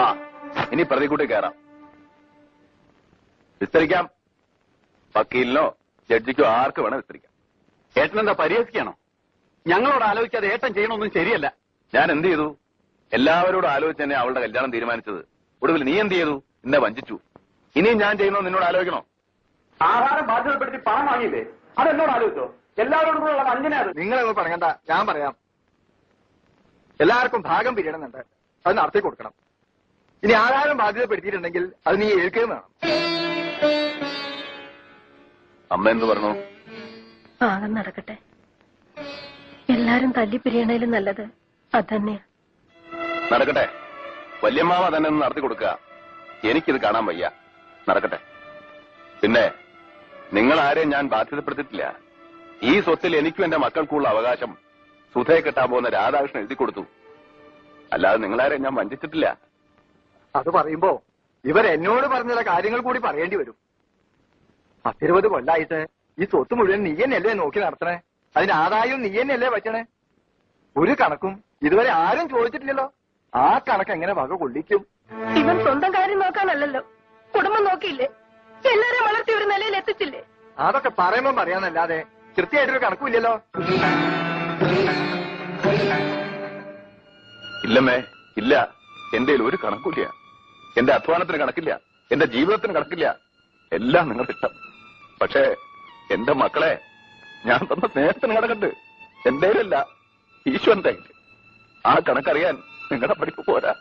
ആ, ഇനി പ്രതിക്കൂട്ടി കയറാം. വിസ്തരിക്കാം. വക്കീലിനോ ജഡ്ജിക്കോ ആർക്ക് വേണം വിസ്തരിക്കാം. ഏട്ടനെന്താ പരിഹസിക്കാണോ? ഞങ്ങളോട് ആലോചിക്കാതെ ഏട്ടൻ ചെയ്യണമൊന്നും ശരിയല്ല. ഞാൻ എന്ത് ചെയ്തു? എല്ലാവരോടും ആലോചിച്ച് തന്നെ അവളുടെ കല്യാണം തീരുമാനിച്ചത്. ഒടുവിൽ നീ എന്ത് ചെയ്തു? എന്നെ വഞ്ചിച്ചു. ഇനിയും ഞാൻ ചെയ്യുന്നോ നിന്നോട് ആലോചിക്കണോ? ആഹാരം ബാധ്യതപ്പെടുത്തി പണം വാങ്ങിയില്ലേ? അതെന്നോട് ആലോചിച്ചോ? എല്ലാവരോടും കൂടെ ഉള്ള വഞ്ചന അത്. നിങ്ങളൊന്നും പറയണ്ട, ഞാൻ പറയാം. എല്ലാവർക്കും ഭാഗം പിരിയണമെന്നുണ്ട്, അത് നടത്തി കൊടുക്കണം. ഇനി ആഹാരം ബാധ്യതപ്പെടുത്തിയിട്ടുണ്ടെങ്കിൽ അത് നീ ഏൽക്കുകയും വേണം. അമ്മ എന്ത് പറഞ്ഞു? ഭാഗം നടക്കട്ടെ. എല്ലാരും തല്ലിപ്പിരിയണേലും നല്ലത് അതന്നെയാ. നടക്കട്ടെ. വല്യമ്മാവ തന്നെ ഒന്ന് നടത്തി കൊടുക്കുക. എനിക്കിത് കാണാൻ വയ്യ. നടക്കട്ടെ. പിന്നെ നിങ്ങൾ ആരെയും ഞാൻ ബാധ്യതപ്പെടുത്തിയിട്ടില്ല. ഈ സ്വത്തിൽ എനിക്കും എന്റെ മക്കൾക്കുള്ള അവകാശം സുധയെ കെട്ടാൻ പോകുന്ന രാധാകൃഷ്ണൻ എഴുതി കൊടുത്തു. അല്ലാതെ നിങ്ങളാരെയും ഞാൻ വഞ്ചിച്ചിട്ടില്ല. അത് പറയുമ്പോ ഇവരെന്നോട് പറഞ്ഞ കാര്യങ്ങൾ കൂടി പറയേണ്ടി വരും. 10-20 കൊല്ലായിട്ട് ഈ സ്വത്ത് മുഴുവൻ നീ തന്നെയല്ലേ നോക്കി നടത്തണേ? അതിന് ആദായവും നീ തന്നെയല്ലേ പറ്റണേ? ഒരു കണക്കും ഇതുവരെ ആരും ചോദിച്ചിട്ടില്ലല്ലോ. ആ കണക്ക് എങ്ങനെ വക കൊള്ളിക്കും? ഇവൻ സ്വന്തം കാര്യം നോക്കാനല്ലല്ലോ, കുടുംബം നോക്കിയില്ലേ? എല്ലാരെയും വളർത്തി ഒരു നിലയിൽ എത്തിച്ചില്ലേ? അതൊക്കെ പറയുമ്പോ പറയാന്നല്ലാതെ കൃത്യമായിട്ടൊരു കണക്കുമില്ലല്ലോ. ഇല്ലമ്മേ, ഇല്ല. എന്റെ ഒരു കണക്കില്ല. എന്റെ അധ്വാനത്തിന് കണക്കില്ല, എന്റെ ജീവിതത്തിന് കണക്കില്ല. എല്ലാം നിങ്ങളുടെ ഇഷ്ടം. പക്ഷേ എന്റെ മക്കളെ ഞാൻ തന്ന സ്നേഹത്തിന് കണക്കുണ്ട്. എന്റെ അല്ല, ഈശ്വരന്റെ. ആ കണക്കറിയാൻ നിങ്ങളുടെ പഠിപ്പ് പോരാ.